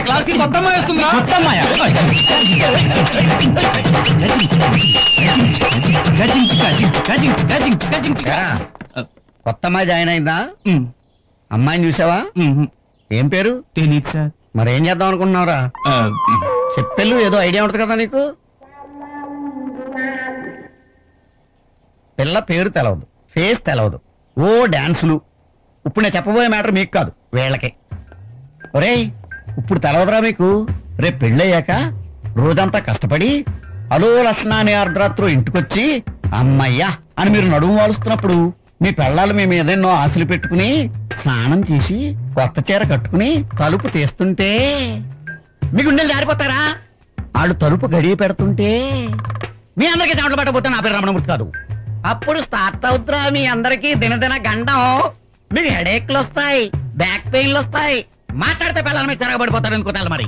Class కి కొత్త అమ్మాయి వస్తుంది. కొత్త అమ్మాయి కొత్త అమ్మాయి జాయిన్ అయిందా? అమ్మాయిని చూసావా? ఏం పేరు? తెలీదు సార్. మరేం చేద్దాం అనుకుంటున్నావురా? చెప్పెళ్ళు, ఏదో ఐడియా ఉంటుంది కదా నీకు. పిల్ల పేరు తెలవదు, ఫేస్ తెలవదు, ఓ డాన్సులు. ఇప్పుడు నేను చెప్పబోయే మ్యాటర్ మీకు కాదు, వీళ్ళకే. ఒరేయ్, ఇప్పుడు తెలవదురా మీకు? రేపు పెళ్ళయ్యాక రోజంతా కష్టపడి అలో లక్షణ అనే అర్ధరాత్రు ఇంటికొచ్చి అమ్మయ్యా అని మీరు నడుము వాలుస్తున్నప్పుడు మీ పెళ్ళాలు మీ మీద ఎన్నో ఆశలు పెట్టుకుని స్నానం చేసి కొత్త చీర కట్టుకుని తలుపు తీస్తుంటే మీ గుండెలు జారిపోతారా? వాళ్ళు తలుపు గడియ పెడుతుంటే మీ అందరికీ చెమటలు పట్టకపోతే నా పేరు రమణమూర్తి కాదు. అప్పుడు స్టార్ట్ అవుతురా మీ అందరికీ దినదిన గండం. మీకు హెడేక్లు వస్తాయి, బ్యాక్ పెయిన్లు వస్తాయి, మాట్లాడితే పిల్లల మీద తిరగబడిపోతారు అనుకుంటారు. మరి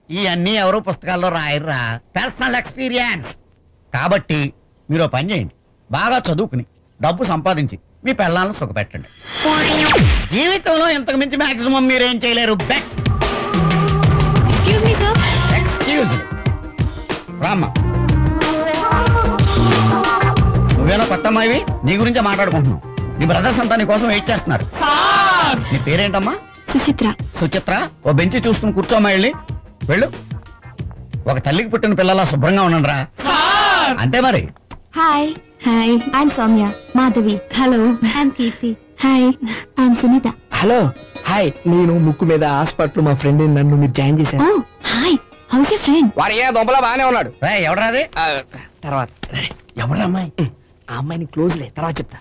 ఇవన్నీ ఎవరో పుస్తకాల్లో రాయర్రా, పర్సనల్ ఎక్స్పీరియన్స్. కాబట్టి మీరు పని చేయండి, బాగా చదువుకుని డబ్బు సంపాదించి మీ పిల్లలను సుఖపెట్టండి. జీవితంలో ఇంతకు మించి మాక్సిమం మీరేం చేయలేరు. ఎక్స్క్యూజ్ రామ్మా, నువ్వేనా కొత్త అమ్మాయివి? నీ గురించే మాట్లాడుకుంటున్నావు. నీ బ్రదర్స్ అంతా నీ కోసం వెయిట్ చేస్తున్నారు. నీ పేరేంటమ్మా? సుచిత్ర. సుచిత్ర, ఓ బెంచి చూసుకుని కూర్చోమ్మా, వెళ్ళి వెళ్ళు. ఒక తల్లికి పుట్టిన పిల్లలా శుభ్రంగా ఉండండి రా. అంతే మరి. Hi. Hi, I'm Soumya. Madhavi. Hello, I'm Keerthi. Hi, I'm Sunitha. Hello, hi. నేను ముక్కు మీద హాస్పిటల్ మా ఫ్రెండ్ నన్ను మీరు జాయిన్ చేశాను. Hi, house your friend? వాడు ఏ దొంపలా బాగానే ఉన్నాడు. ఎవడరాది? తర్వాత ఎవరా అమ్మాయి? ఆ అమ్మాయిని క్లోజ్ లే, తర్వాత చెప్తా.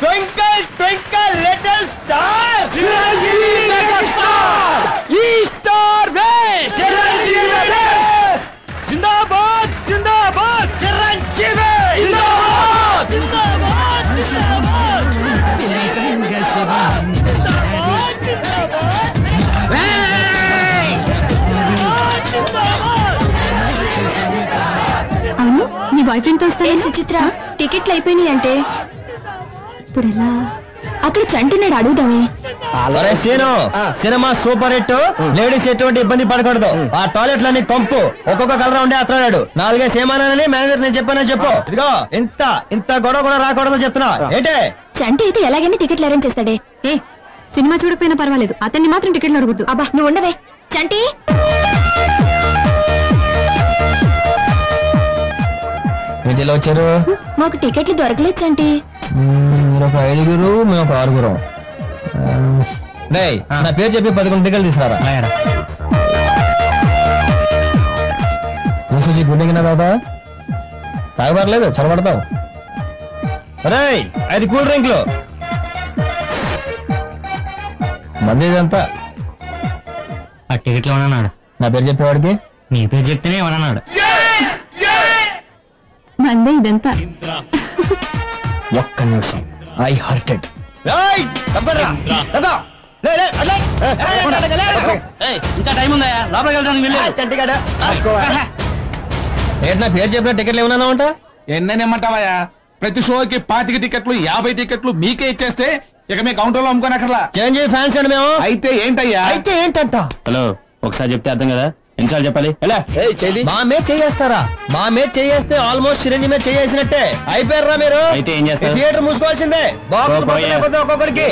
Twinkle, twinkle, little star. Chiranjeevi megastar. Easter West. Chiranjeevi West. Jindabad, Jindabad. Chiranjeevi. Jindabad, Jindabad, Jindabad. అవును, నీ బాయ్ ఫ్రెండ్ తో వస్తాయి. సుచిత్ర, టికెట్లు అయిపోయినాయి అంటే ఇప్పుడు ఎలా? అక్కడ చంటినాడు, అడుగుదామే. Cinema super hit. లేడీస్ ఎటువంటి ఇబ్బంది పడకూడదు. ఆ టాయిలెట్ లన్నీ కంపు, ఒక్కొక్క కలర్ ఉండే అతడాడు. 4 సేమానని మేనేజర్ నేను చెప్పానని చెప్పు. ఇదిగో ఇంత ఇంత గొడవ కూడా రాకూడదు చెప్తున్నా. ఏంటే చంటి అయితే ఎలాగైనా టికెట్లు అరేంజ్ చేస్తాడే. ఏ సినిమా చూడకపోయినా పర్వాలేదు, అతన్ని మాత్రం టికెట్లు అడుగుద్దు. అబ్బా నువ్వు ఉండవే. చంటి, ఇంటిలో వచ్చారు. మాకు టికెట్లు దొరకలేదు చంటి. మీరు ఒక 5గురు, మేము ఒక 6గురం. నా పేరు చెప్పి 11 టికెట్లు తీసుకురా. గుండె దాదా తాగబడలేదు, చదవడతావు. 5 కూల్ డ్రింక్లు. మంది ఇదంతా. ఆ టికెట్లు ఏమన్నాడు? నా పేరు చెప్పేవాడికి నీ పేరు చెప్తేనే ఏమన్నాడు. మందే ఇదంతా. ఒక్క నిమిషం, ఐ హర్టెడ్. ఇంకా టైం ఉందా? లోపలికి వెళ్ళడానికి నా పేరు చెప్పిన టికెట్లు ఏమన్నా ఉంటా? ఎన్నని ఇమ్మంటావా? ప్రతి షోకి 25 టికెట్లు 50 టికెట్లు మీకే ఇచ్చేస్తే ఇక మీ కౌంటర్ లో అమ్ముకోనక్కర్లా. చేంజ్ ఫ్యాన్స్ అండి మేము. అయితే ఏంటయ్యా? అయితే ఏంటంట? హలో, ఒకసారి చెప్తే అర్థం కదా, ఎన్నిసార్లు చెప్పాలి? మా మీద చేయేస్తారా? మా మీద చేయేస్తే ఆల్మోస్ట్ చిరంజీవి మీద చేసినట్టే. అయిపోయారా మీరు? అయితే ఏం చేస్తారు? థియేటర్ మూసుకోవాల్సిందే. ఒక్కొక్కడికి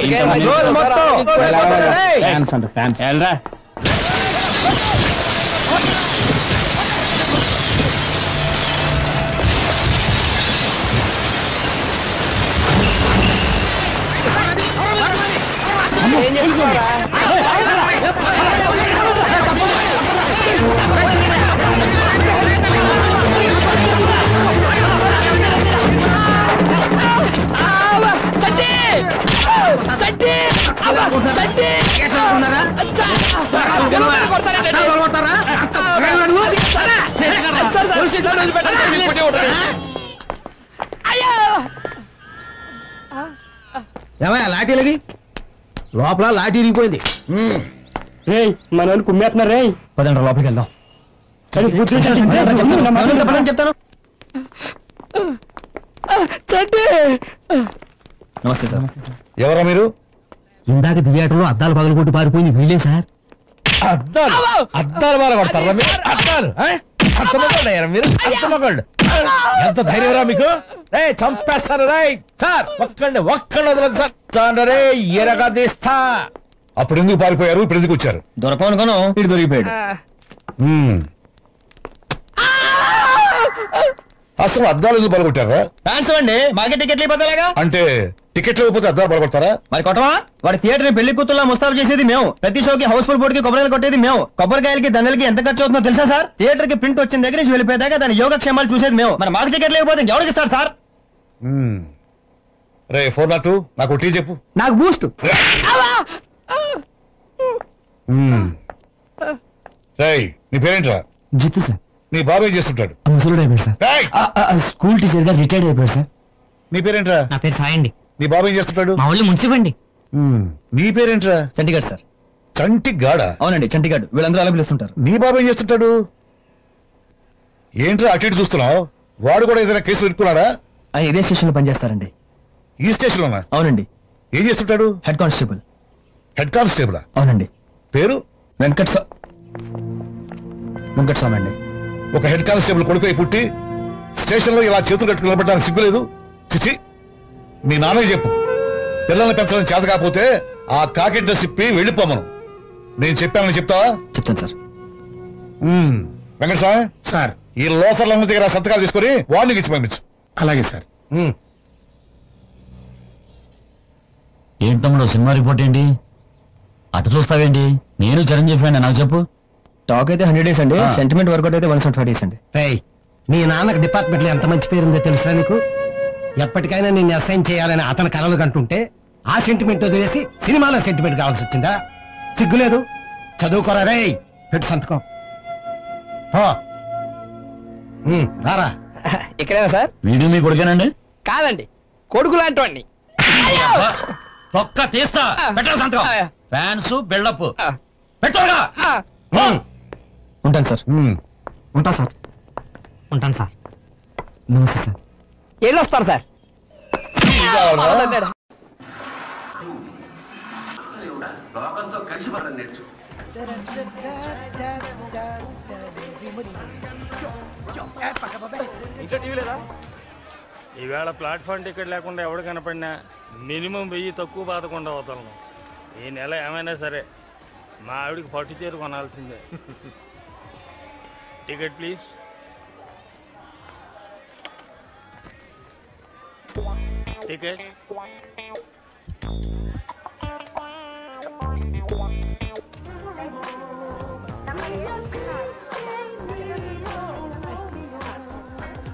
ఏమయ్యా లాఠీలకి? లోపల లాఠీ ఇరిగిపోయింది. రే మన కుమ్మేస్తున్నారు రే. పదండి లోపలికి వెళ్దాం. చెప్తాను. నమస్తే సార్. ఎవరా మీరు? ఇందాక థియేటర్లో అద్దాలు పగలగొట్టి పారిపోయింది వీళ్ళే సార్. అద్దాలు అద్దాలు బాగా కొడతారా మీరు? అద్దాలు మీరు అర్థమగండి. ఎంత ధైర్యరా మీకు? రే చంపేస్తాను రే సార్. ఒక్కండి వదలదు సార్. రే ఎరగా తీస్తా. అప్పుడు ఎందుకు పారిపోయారు? ఇప్పుడు ఎందుకు వచ్చారు? దొరకనుకోను ఇటు దొరికిపోయాడు. అసలు అద్దాలు ఎందుకు పగలగొట్టారా? ట్రాన్స్ఫర్ అండి. మాకే టికెట్లు అయిపోతాయిగా. అంటే టికెట్లు ఇవ్వకపోతే అద్దాలు పగలగొడతారా? మరి కొట్టవా? వాడి థియేటర్ ని పెళ్లి కూతుర్లా ముస్తాబు చేసేది మేము. ప్రతి షోకి హౌస్ఫుల్ బోర్డు కి కొబ్బరికాయలు కొట్టేది మేము. కొబ్బరికాయలకి దండలకి ఎంత ఖర్చు అవుతుందో తెలుసా సార్? థియేటర్ కి ప్రింట్ వచ్చిన దగ్గర నుంచి వెళ్ళిపోయేదాకా దాని యోగక్షేమాలు చూసేది మేము. మరి మాకు టికెట్లు లేకపోతే ఎవరికి ఇస్తారు సార్? రే 402 నాకు టీ చెప్పు. నాకు బూస్ట్. రేయ్ నీ పేరేంట్రా? జిత్తు సార్. నీ బాబు ఏం చేస్తుంటాడు? ముసలుడు అయిపోయాడు సార్. రేయ్ స్కూల్ టీచర్ గా రిటైర్డ్ అయిపోయాడు సార్. నీ పేరేంట్రా? నా పేరు సాయి అండి. నీ బాబు ఏం చేస్తుంటాడు? మా ఊళ్ళో మున్సిపండి. నీ పేరేంట్రా? చంటిగాడ్ సార్. చంటిగాడా? అవునండి చంటిగాడ్. వీళ్ళందరూ అలా పిలుస్తుంటారు. నీ బాబు ఏం చేస్తుంటాడు? ఏంట్రా అటు ఇటు చూస్తున్నావు? వాడు కూడా ఏదైనా కేసు పెట్టుకున్నాడా? ఇదే స్టేషన్ లో పనిచేస్తారండి. ఈ స్టేషన్ లోనా? అవునండి. ఏం చేస్తుంటాడు? Head constable. హెడ్ కానిస్టేబులా? అవునండి. పేరు? వెంకటస్వామి అండి. ఒక హెడ్ కానిస్టేబుల్ కొడుకు పుట్టి స్టేషన్ లో ఇలా చేతులు కట్టుకుని నిలబడడానికి సిగ్గులేదు? చిచి, మీ నాన్నకి చెప్పు. పిల్లల్ని పెంచడం చేత కాకపోతే ఆ కాకి డ్రెస్ ఇప్పి వెళ్ళిపోమను. నేను చెప్పానని చెప్తావా? చెప్తాను సార్. వెంకటస్వామి సార్. ఈ లోఫర్ల దగ్గర సంతకాలు తీసుకుని వార్నింగ్ ఇచ్చి పంపించు. అలాగే సార్. ఏంటి తమ్ముడు సినిమా రిపోర్ట్ ఏంటి? అటు చూస్తావేంటి? నేను చిరంజీవి ఫ్రెండ్ నాకు చెప్పు. టాక్ అయితే 100 days అండి. సెంటిమెంట్ వర్కౌట్ అయితే 175 days అండి. మీ నాన్నకు డిపార్ట్మెంట్ లో ఎంత మంచి పేరుందో తెలుసా నీకు? ఎప్పటికైనా నిన్ను అసైన్ చేయాలని అతని కలలు కంటుంటే ఆ సెంటిమెంట్ వదిలేసి సినిమాలో సెంటిమెంట్ కావాల్సి వచ్చిందా? సిగ్గులేదు? చదువుకోరా రే. పెట్టు సంతకం. రారా. ఇక్కడేనా సార్? వీడియో మీ కొడుకేనండి? కాదండి, కొడుకు లాంటి వాడిని. ఒక్క తీస్తా. పెట్టరా సంతకం. ఫ్యాన్స్ బిల్డప్ పెట్టారుగా. ఉంటాను సార్. ఉంటా సార్. ఉంటాను సార్. నమస్తే సార్. వెళ్ళొస్తాను సార్. ఈవేళ ప్లాట్ఫామ్ టికెట్ లేకుండా ఎవడు కనపడినా మినిమం 1000 తక్కువ బాధకుండా అవుతాను. ఈ నెల ఏమైనా సరే మా ఆవిడికి పట్టు చీర కొనాల్సిందే. Ticket please. Ticket.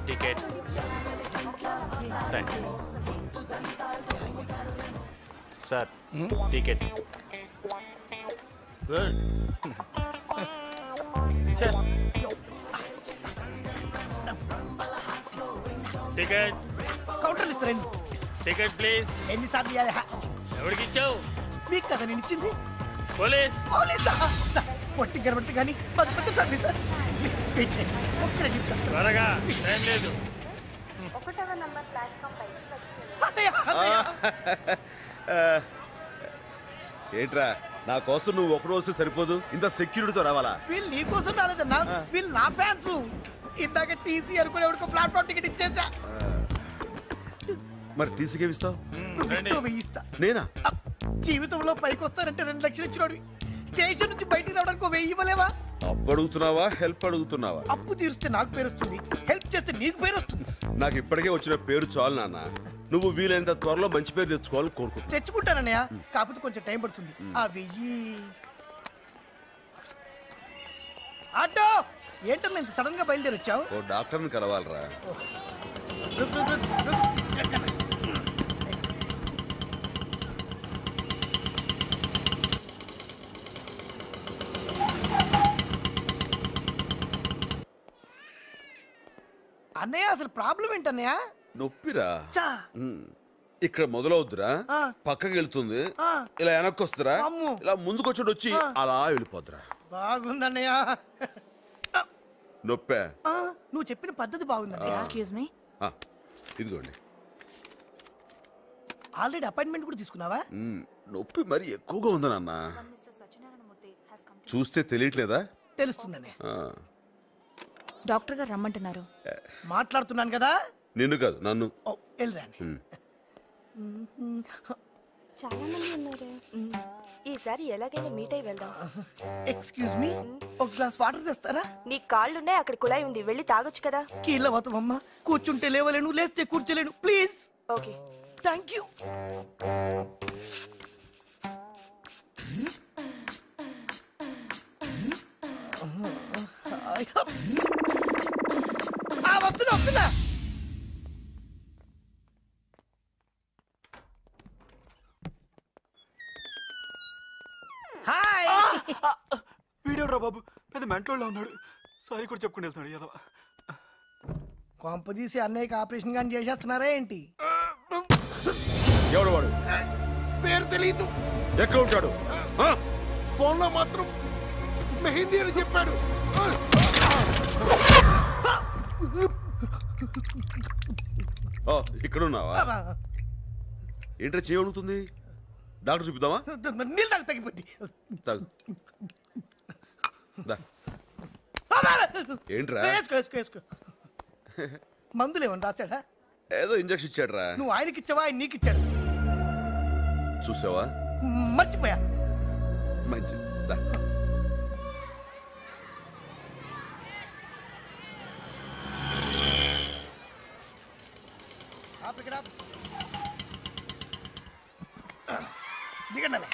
Ticket. Thanks sir. Ticket. Good. Ticket. Counter ఇస్తారండి. Ticket please. ఎన్నిసార్లు ఎవరికి ఇచ్చావు? మీకు కదా నేను ఇచ్చింది. పోలీస్. పొట్టి గడబడితే కానీ త్వరగా, టైం లేదు. ఏంట్రా నా కోసం నువ్వు ఒకరోజు సరిపోదు, ఇంత సెక్యూరిటీతో రావాలా? వీళ్ళు నీ కోసం రాలేదన్నా, వీళ్ళు నా ఫ్యాన్స్. ఇందాక టీసీ అనుకునే ప్లాట్ఫామ్ టికెట్ ఇచ్చేసా. మరి టీసీకి ఇస్తావు? ఇస్తా. నేనా? జీవితంలో పైకి వస్తానంటే 2 లక్షలు ఇచ్చినోడివి స్టేషన్ నుంచి బయటికి రావడానికి 1000 ఇవ్వలేవా? అప్పు అడుగుతున్నావా, హెల్ప్ అడుగుతున్నావా? అప్పు తీరిస్తే నాకు పేరు వస్తుంది, హెల్ప్ చేస్తే నీకు పేరు వస్తుంది. నాకు ఇప్పటికే వచ్చిన పేరు చాలు నాన్న. నువ్వు వీలైనంత త్వరలో మంచి పేరు తెచ్చుకోవాలని కోరుకుంటా. తెచ్చుకుంటానన్నయ్య, కాకపోతే కొంచెం టైం పడుతుంది. ఆ 1000 ఆటో ఏంటన్నా ఇంత సడన్ గా బయలుదేరి వచ్చావు? ఓ డాక్టర్ని కలవాలరా. అన్నయ్య అసలు ప్రాబ్లం ఏంటన్నయ్య? నొప్పిరా. ఇక్కడ మొదలవుద్దురా, పక్కకి వెళ్తుంది, ఇలా వెనక్కి వస్తురా, ఇలా ముందుకు వచ్చి అలా వెళ్ళిపోద్దురా. బాగుందన్నయ్య. నొప్పే? నువ్వు చెప్పిన పద్ధతి బాగుందన్నయ్య. Excuse me. ఇదిగోండి. ఆల్రెడీ అపాయింట్మెంట్ కూడా తీసుకున్నావా? నొప్పి మరి ఎక్కువగా ఉంది నాన్న. చూస్తే తెలియట్లేదా? తెలుస్తుందన్నయ్య. డాక్టర్ గారు రమ్మంటున్నారు. మాట్లాడుతున్నాను కదా. నిన్ను కాదు, నన్ను. వెళ్ళరాని. చాలా మంది ఉన్నారు. ఈసారి ఎలాగైనా మీట్ అయి వెళ్దాం. ఎక్స్క్యూజ్ మీ, ఒక గ్లాస్ వాటర్ తెస్తారా? నీ కాళ్ళున్నాయి, అక్కడ కుళాయి ఉంది, వెళ్ళి తాగొచ్చు కదా. కీళ్ళ పోతామమ్మా, కూర్చుంటే లేవలేను, లేస్తే కూర్చోలేను. ప్లీజ్. Okay, thank you. వస్తున్నా. హాయ్. వీడియోరా బాబు, పెద్ద మెంటోళ్ళ ఉన్నాడు. సారీ కూడా చెప్పుకుని వెళ్తున్నాడు యాదవ. కొంపదీసి అన్నయ్యకి ఆపరేషన్ కానీ చేసేస్తున్నారా ఏంటి? ఎవడు వాడు? పేరు తెలీదు. ఎక్కడ ఉంటాడు? ఫోన్ లో మాత్రం మెహందీ అని చెప్పాడు. ఇక్కడ ఉన్నావా? ఏంట్రా చేయగలుగుతుంది? డాక్టర్ చూపిద్దామా? నీళ్ళు తాగు, తగ్గిపోద్ది. తాగు. ఏంట్రా? మందులు ఏమన్నా రాశాడా? ఏదో ఇంజక్షన్ ఇచ్చాడ్రా. నువ్వు ఆయనకి ఇచ్చావా, ఆయన నీకు ఇచ్చాడు? చూసావా? మర్చిపోయా. మంచిది. దిగండి.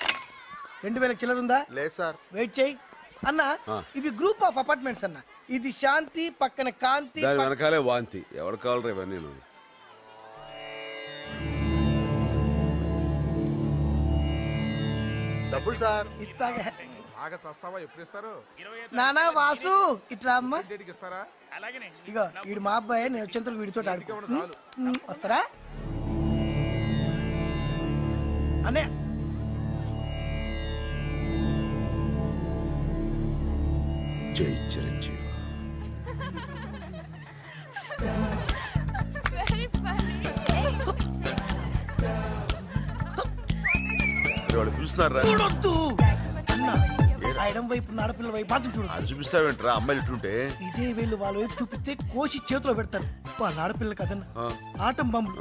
2000 చిల్లర ఉందా? లేదు సార్. వెయిట్ చేయి అన్న. ఇవి గ్రూప్ ఆఫ్ అపార్ట్మెంట్స్ అన్న. ఇది శాంతి, పక్కన కాంతి, దాని వెనకాలే వాంతి. ఎవరు కావాలి ఇవన్నీ? డబ్బులు సార్. ఇస్తాగా. బాగా చస్తావా? ఎప్పుడు ఇస్తారు? నానా వాసు, ఇట్లా అమ్మ. ఇస్తారా? ఇగో వీడు మా అబ్బాయి, నేను వచ్చేంతకు వీడితో ఆడుకో. వస్తారా అన్నయ్య? జై చిరంజీవి. పిలుస్తున్నారా? చూడొద్దు అన్న. ఎడం వైపు ఆడపిల్ల వైపు మాత్రం చూడు. అది చూపిస్తావేంట్రా? అమ్మాయిలు ఇట్టుంటే ఇదే వీళ్ళు వాళ్ళ వైపు చూపిస్తే కోసి చేతిలో పెడతారు. వాళ్ళ ఆడపిల్ల కదన్న, ఆటం బాంబులు.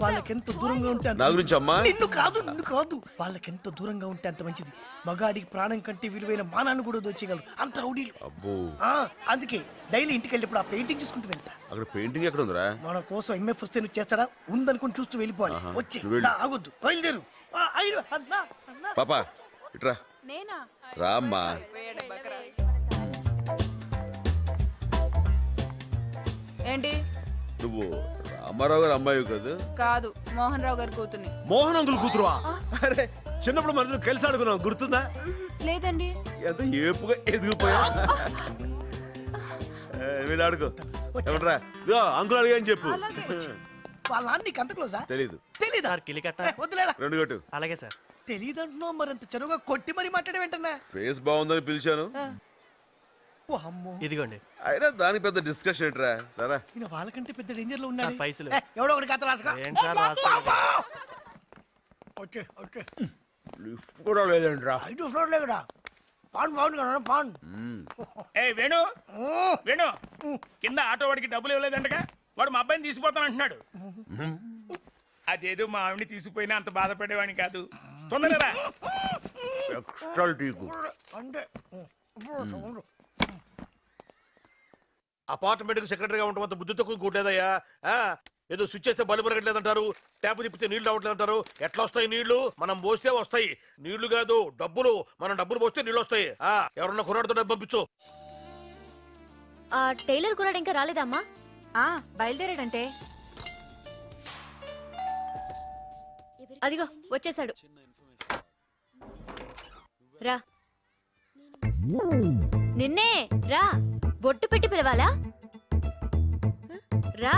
వాళ్ళకెంత దూరంగా ఉంటే నా గురించి అమ్మా. నిన్ను కాదు. వాళ్ళకెంత దూరంగా ఉంటే అంత మంచిది. మగాడికి ప్రాణం కంటే విలువైన మానాన్ని కూడా దోచేయగలరు అంత రౌడీలు. అబ్బో. అందుకే డైలీ ఇంటికి వెళ్ళినప్పుడు ఆ పెయింటింగ్ చూసుకుంటూ వెళ్తా. అక్కడ పెయింటింగ్ ఎక్కడ ఉందిరా? మన కోసం ఎంఎఫ్ వస్తే నువ్వు చేస్తాడా? ఉందనుకుని చూస్తూ వెళ్ళిపోవాలి. వచ్చి ఆగొద్దు, బయలుదేరు. పాపా ఇట్రా. రామ్మా. ఏంటి? నువ్వు రామారావు గారు అమ్మాయి కదా? కాదు, మోహన్ రావు గారి కూతుర్ని. మోహన్ అంకుల్ కూతురువా? అరే చిన్నప్పుడు మన కలిసి ఆడుకున్నాం, గుర్తుందా? లేదండి. ఎంత ఏపుగా ఎదిగిపోయా. వీళ్ళు ఆడుకో. ఏమంటారా? ఇదో అంకుల్ అడిగా అని చెప్పు. వాళ్ళ నాన్న నీకు అంత క్లోజా? తెలీదు. తెలీదా? వద్దులేరా. 2 కొట్టు. అలాగే సార్. తెలీదంటున్నావు, మరింత చనువుగా కొట్టి మరి మాట్లాడేంటన్నా? ఫేస్ బాగుందని పిలిచాను. ఇదిగోండి. అయినా దానికి పెద్ద డిస్కషన్ ఏంట్రా? రారా. ఈయన వాళ్ళకంటే పెద్ద డేంజర్ లో ఉన్నాడు. పైసలు ఎవడో ఒకటి కథ రాసుకో. లిఫ్ట్ కూడా లేదంట్రా. 5వ ఫ్లోర్ లేకడా? పాన్ బాగుంది. పాన్. వేణు వేణు, కింద ఆటో వాడికి డబ్బులు ఇవ్వలేదంటగా? వాడు మా అబ్బాయిని తీసుకుపోతానంటున్నాడు. అదేదో మా ఆవిడని తీసుకుపోయినా అంత బాధపడేవాడిని కాదు. తొందరగా అపార్ట్మెంట్ సెక్రటరీగా ఉండటం అంత బుద్ధి తక్కువ కూడలేదయ్యా. ఏదో స్విచ్ చేస్తే బల్బు పెరగట్లేదంటారు, ట్యాప్ తిప్పితే నీళ్లు రావట్లేదంటారు. ఎట్లా వస్తాయి నీళ్లు? మనం పోస్తే వస్తాయి. నీళ్లు కాదు డబ్బులు. మనం డబ్బులు పోస్తే నీళ్లు వస్తాయి. ఎవరన్నా కుర్రాడితో డబ్బు పంపించు. టైలర్ కుర్రాడు ఇంకా రాలేదమ్మా? బయలుదేరాడంటే. అదిగో వచ్చేసాడు. రా. నిన్నే రా. బొట్టు పెట్టి పిలవాలా? రా.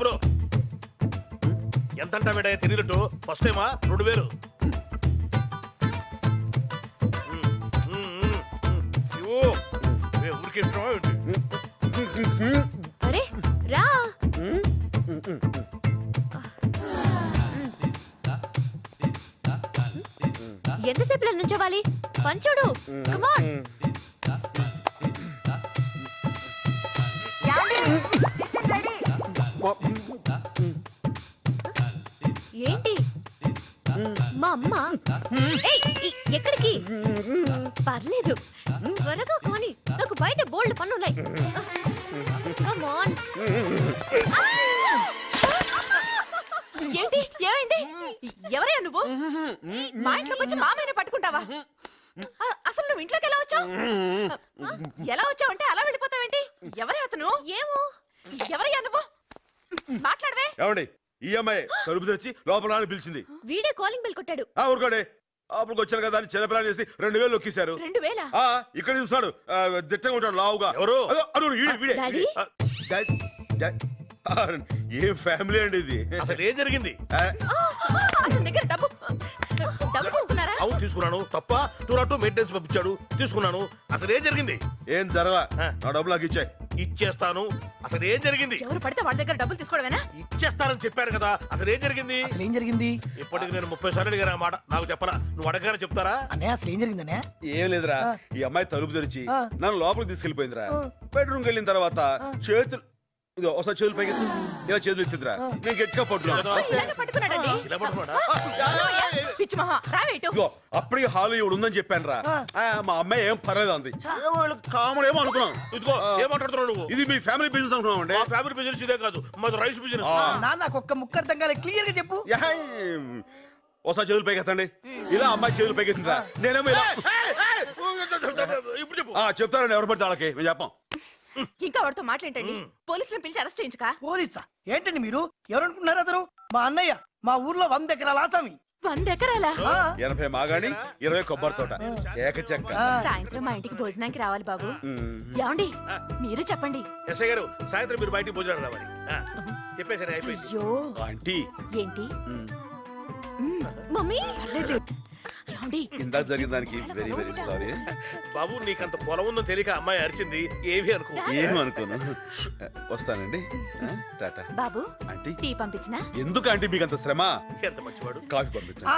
డబ్బులు ఎంత అంటావేడా తిరిగినట్టు ఫస్ట్ టైమా 2000 ఊరికి అరే రా ఎంతసేపు నుంచోవాలి పంచుడు కమాన్ ఏంటి మా అమ్మ ఎక్కడికి పర్లేదు త్వరగా కానీ నాకు బయట బోల్డ్ పనున్నాయి కమాన్ ఏంటి ఏమైంది ఎవరయ్యా నువ్వు మా ఇంట్లోకి వచ్చి మామయ్యని పట్టుకుంటావా అసలు నువ్వు ఇంట్లోకి ఎలా వచ్చావు ఎలా వచ్చావు అంటే అలా వెళ్ళిపోతావేంటి ఎవరే అతను ఏమో ఎవరయ్యా నువ్వు మాట్లాడవే ఏమండి ఈ అమ్మాయి తలుపు తెచ్చి లోపల పిలిచింది వీడే కాలింగ్ బెల్ కొట్టాడు ఊరుకోడే అప్పుడు వచ్చాను కదా అని చిన్నపిల్లని చేసి 2000 నొక్కేశారు 2000 ఇక్కడ చూస్తాడు దిట్టంగా ఉంటాడు లావుగా ఎవరు ఏం ఫ్యామిలీ అండి ఇది అసలు ఏం జరిగింది అతని దగ్గర డబ్బు తీసుకున్నారా అవును తీసుకున్నాను తప్ప 202 మెయింటెనెన్స్ పంపించాడు తీసుకున్నాను అసలు ఏం జరిగింది ఏం జరగా నా డబ్బులు నాకు ఇచ్చాయి ఇచ్చేస్తాను అసలు ఏం జరిగింది ఎవరు పడితే వాళ్ళ దగ్గర డబ్బులు తీసుకోవడమేనా ఇచ్చేస్తానని చెప్పారు కదా అసలు ఏం జరిగింది అసలు ఏం జరిగింది ఇప్పటికి నేను 30 సార్లు అడిగాను ఆ మాట నాకు చెప్పరా నువ్వు అడగానే చెప్తారా అన్నయ్య అసలు ఏం జరిగిందనే ఏం లేదురా ఈ అమ్మాయి తలుపు తెరిచి నన్ను లోపలికి తీసుకెళ్లిపోయిందిరా బెడ్రూమ్కి వెళ్ళిన తర్వాత చేతులు ఒకసారి చేతులు పైకి ఇలా చేతులు ఎత్తిదిరా నేను గట్టిగా పట్టుకున్నాడండి పిచ్చి మహా రావేటు అప్పటికి హాలు ఇవి ఉందని చెప్పాను రా మా అమ్మాయి ఏం పర్లేదు అంది కామన్ ఏమో అనుకున్నాను ఇదిగో ఏమంటారు నువ్వు ఇది మీ ఫ్యామిలీ బిజినెస్ అనుకున్నాం అండి ఫ్యామిలీ బిజినెస్ ఇదే కాదు మాది రైస్ బిజినెస్ నాకు ఒక్క ముక్క అర్థం కాలే క్లియర్ గా చెప్పు ఒకసారి చేతులు పైకి ఎత్తండి ఇలా అమ్మాయి చేతులు పైకి ఎత్తిందిరా నేనేమో ఇలా ఇప్పుడు చెప్పు చెప్తారండి ఎవరు పడితే వాళ్ళకి మేము చెప్పాం ఇంకా వాడితో మాట్లాడండి పోలీసులను పిలిచి అరెస్ట్ చేయించుక పోలీసా ఏంటండి మీరు ఎవరనుకుంటున్నారు అతను మా అన్నయ్య మా ఊర్లో 100 ఎకరాల ఆసామి 100 ఎకరాలా 80 మాగాణి 20 కొబ్బరి తోట ఏకచెక్క సాయంత్రం మా ఇంటికి భోజనానికి రావాలి బాబు ఏమండి మీరు చెప్పండి ఎస్ఐ గారు సాయంత్రం మీరు బయటికి భోజనం రావాలి చెప్పేసరి అయిపోయింది అయ్యో ఆంటీ ఏంటి మమ్మీ ఇందాక జరిగిన దానికి వెరీ వెరీ సారీ బాబు నీకంత పొలం ఉందో తెలియక అమ్మాయి అరిచింది ఏవి అనుకో ఏమనుకోను వస్తానండి టాటా బాబు ఆంటీ టీ పంపించినా ఎందుకు ఆంటీ మీకు అంత శ్రమ ఎంత మంచివాడు కాఫీ పంపించండి